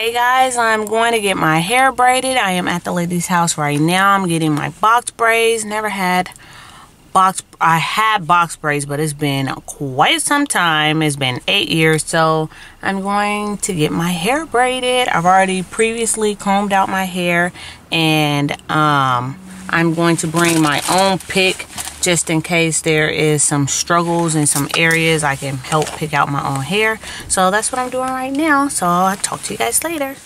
Hey guys, I'm going to get my hair braided. I am at the lady's house right now. I'm getting my box braids. I had box braids, but it's been quite some time. It's been 8 years, so I'm going to get my hair braided. I've already previously combed out my hair, and I'm going to bring my own pick just in case there is some struggles in some areas. I can help pick out my own hair. So that's what I'm doing right now. So I'll talk to you guys later.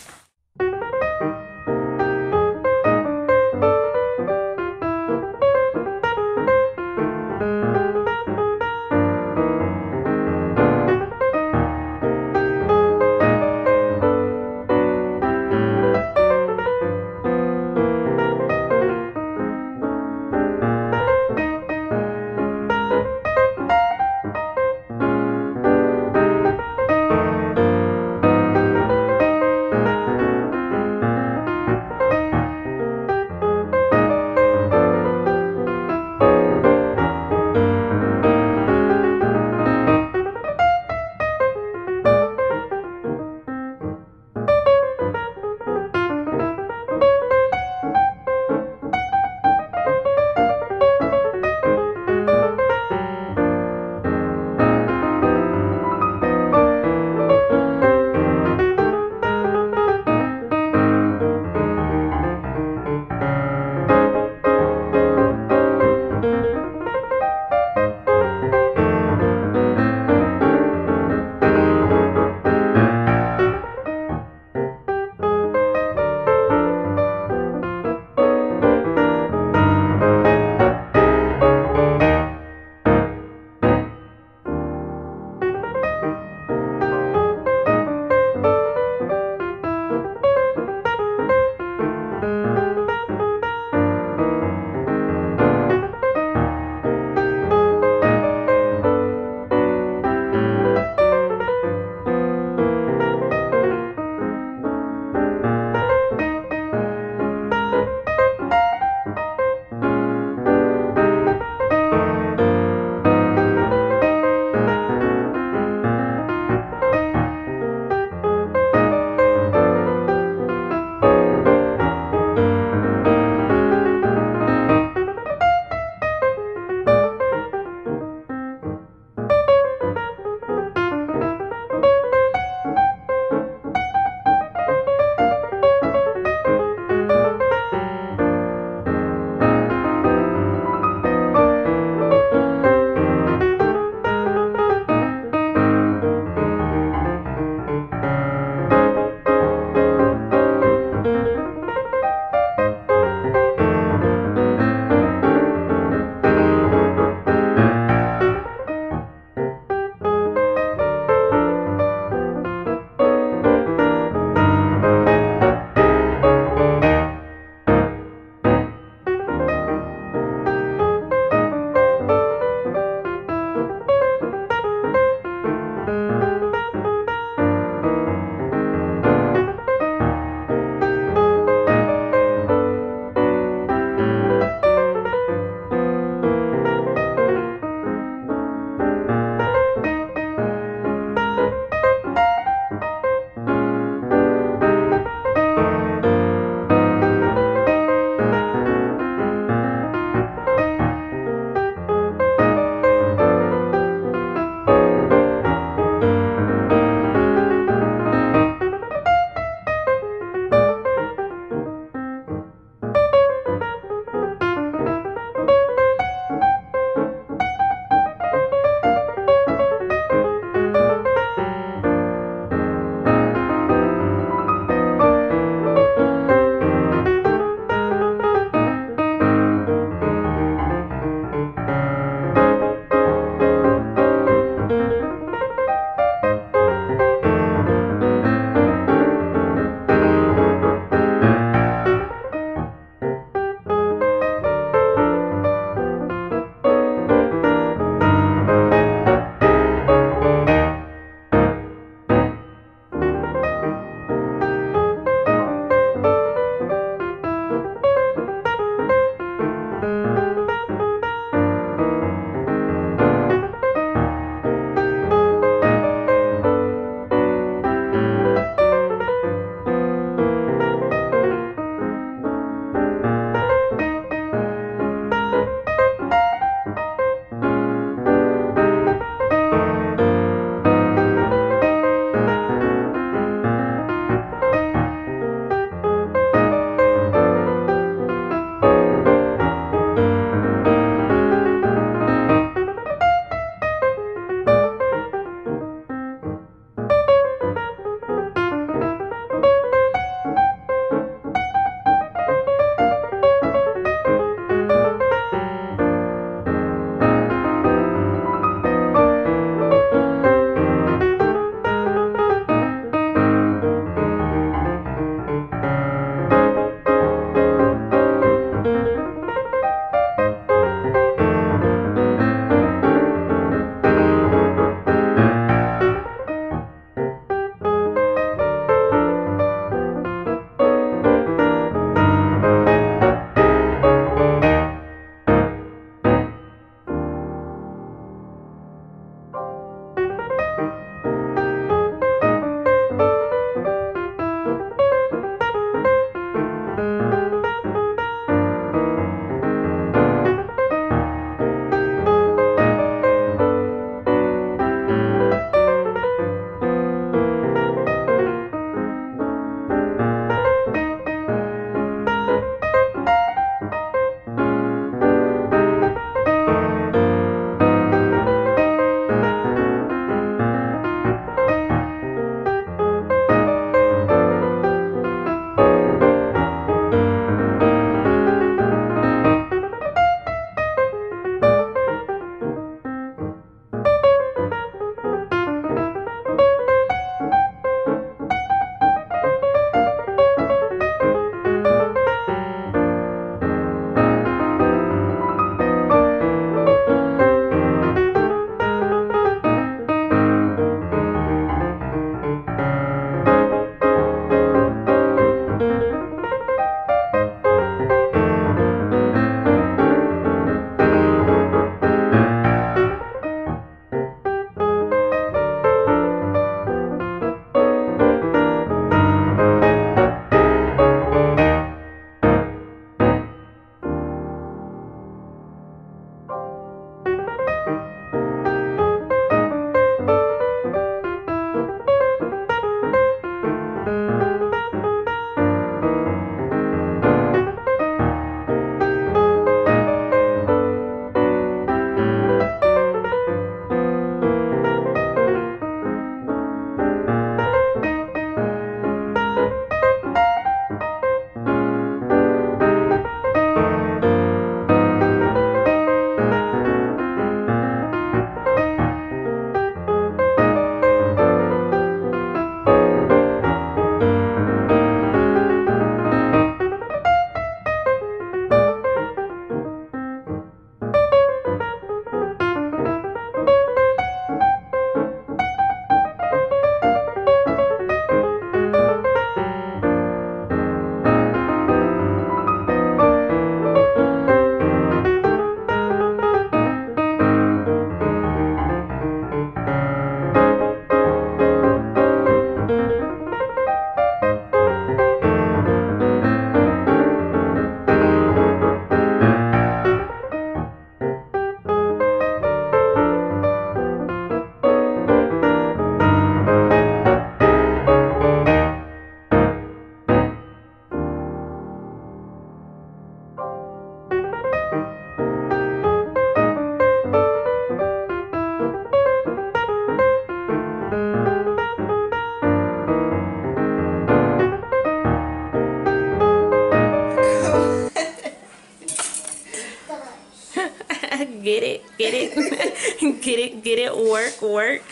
Get it, work.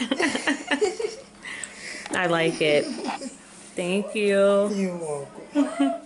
I like it. Thank you. You're welcome.